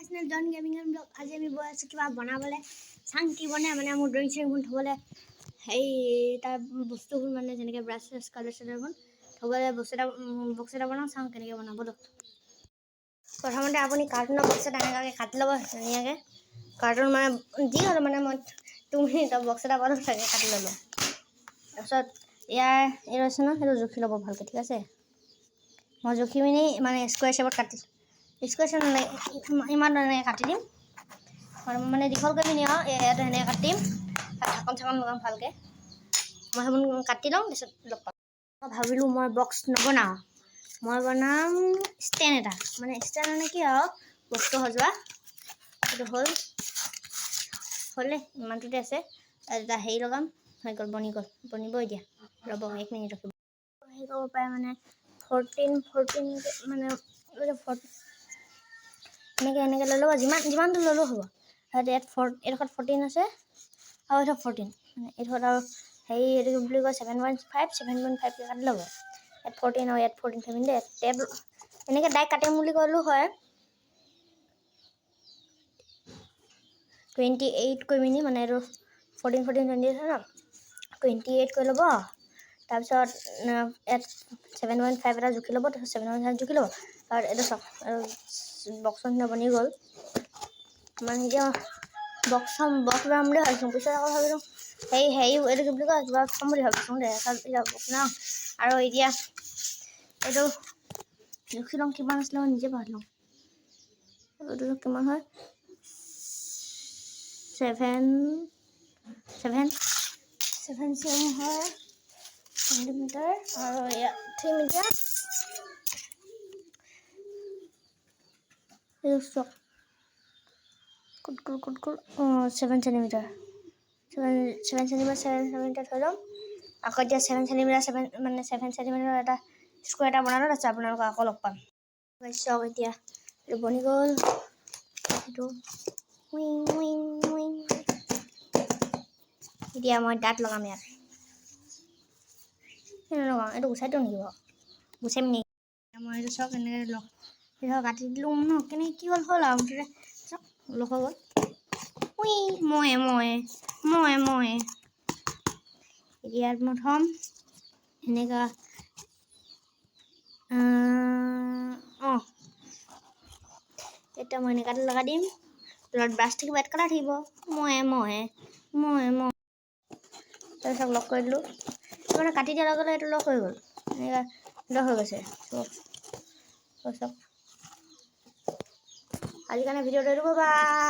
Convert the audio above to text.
Channel John gaming and blog. আজি আমি গৈ আছোঁ কিবা বনাবলৈ। চাং কি বনাই মানে মোৰ ড্ৰয়িং চেৰিংবোৰ থ'বলৈ সেই তাৰ বস্তুবোৰ মানে যেনেকৈ ব্ৰাছ চাছ কালাৰ চালাৰবোৰ থ'বলৈ বক্স এটা বনাওঁ। চাওঁ কেনেকৈ বনাব। প্ৰথমতে আপুনি কাৰ্টুনৰ বক্স এটা এনেকুৱাকৈ কাটি ল'ব ধুনীয়াকৈ। কাৰ্টুন মানে যি হ'ল মানে মই 2 মিনিটৰ বক্স এটা বনাওঁ তাকে কাটি ল'লোঁ। তাৰপিছত ইয়াৰ এই আছে ন, সেইটো জুখি ল'ব ভালকৈ, ঠিক আছে। মই জুখি পিনি মানে স্কুৱাৰ শ্বেপত কাটিছোঁ। স্কুৱাৰ শ্বেপ ইমান ধৰণে কাটি দিম মানে দীঘল কৰি পিনি আৰু ইয়াত সেনেকৈ কাটিম। ঢাকন চাকন লগাম ভালকৈ। মই সেইবোৰ কাটি লওঁ, তাৰপিছত লগ পাম। মই ভাবিলোঁ মই বক্স নবনাওঁ, মই বনাম ষ্টেণ্ড এটা। মানে ষ্টেণ্ড মানে কি আৰু বস্তু সজোৱা। সেইটো হ'লে ইমানটোতে আছে। এটা হেৰি লগাম, হৈ গ'ল, বনিব এতিয়া। ৰ'ব 1 মিনিট ৰখিব। হেৰি কৰিব পাৰে মানে 14 মানে এনেকৈ লৈ ল'ব, যিমানটো ল'লেও হ'ব। এইডোখৰত 14 আছে আৰু এইডোখৰত 14 মানে এইডোখৰত আৰু হেৰি এইটো বুলি কয় 7.5 কাটি ল'ব। ইয়াত 14 আৰু ইয়াত 14 থাকিম দেই। টেপ এনেকৈ ডাইৰেক্ট কাটিম বুলি ক'লেও হয়। 28 কৰি পিনি মানে এইটো 14 20 আছে ন, 28 কৰি ল'ব। তাৰপিছত ইয়াত 7.5 এটা জুখি ল'ব। তাৰপিছত 7.5 জুখি ল'ব। আৰু এইটো চাওক, আৰু বক্সৰ নিচিনা বনি গ'ল। মানে এতিয়া বক্স বনাম বুলি ভাবিছোঁ। পিছত আকৌ ভাবিলোঁ হেৰি এইটো কি বুলি কয়, কিবা থ'ম বুলি ভাবিছোঁ দে। বনাওঁ আৰু এতিয়া এইটো জুখি লওঁ কিমান আছিলে, মই নিজে পাহৰি লওঁ। এইটো কিমান হয়, 7 চেম হয় চেণ্টিমিটাৰ। আৰু ইয়াত 3 মিটাৰ। এইটো চাওক, 7 চেণ্টিমিটাৰ। 7 চেণ্টিমিটাৰ থৈ ল'ম। আকৌ এতিয়া 7 চেণ্টিমিটাৰ এটা স্কুৱাৰ এটা বনালোঁ। তাৰপিছত আপোনালোকক আকৌ লগ পাম। চাওক এতিয়া এইটো বনি গ'ল। এইটো এতিয়া মই দাঁত লগাম ইয়াত। লগাওঁ, এইটো গুচাই দিওঁ নেকি বাৰু? গুচাইম নেকি? মই এইটো চাওক এনেকৈ কাটি দিলোঁ ন। কেনেকৈ কি হ'ল আৰু মুঠতে চাওক লগ হৈ গ'ল। মই ইয়াত মই থ'ম এনেকুৱা। এতিয়া মই এনেকুৱাতে লগাই দিম। তলত ব্ৰাছ থাকিব, ইয়াত কালাৰ থাকিব। মই তাৰপিছত লগ কৰি দিলোঁ। মানে কাটি দিয়াৰ লগে লগে এইটো লগ হৈ গ'ল। এনেকুৱা লগ হৈ গৈছে চাওক। আজিৰ কাৰণে ভিডিঅ'টো এৰিব, বাই।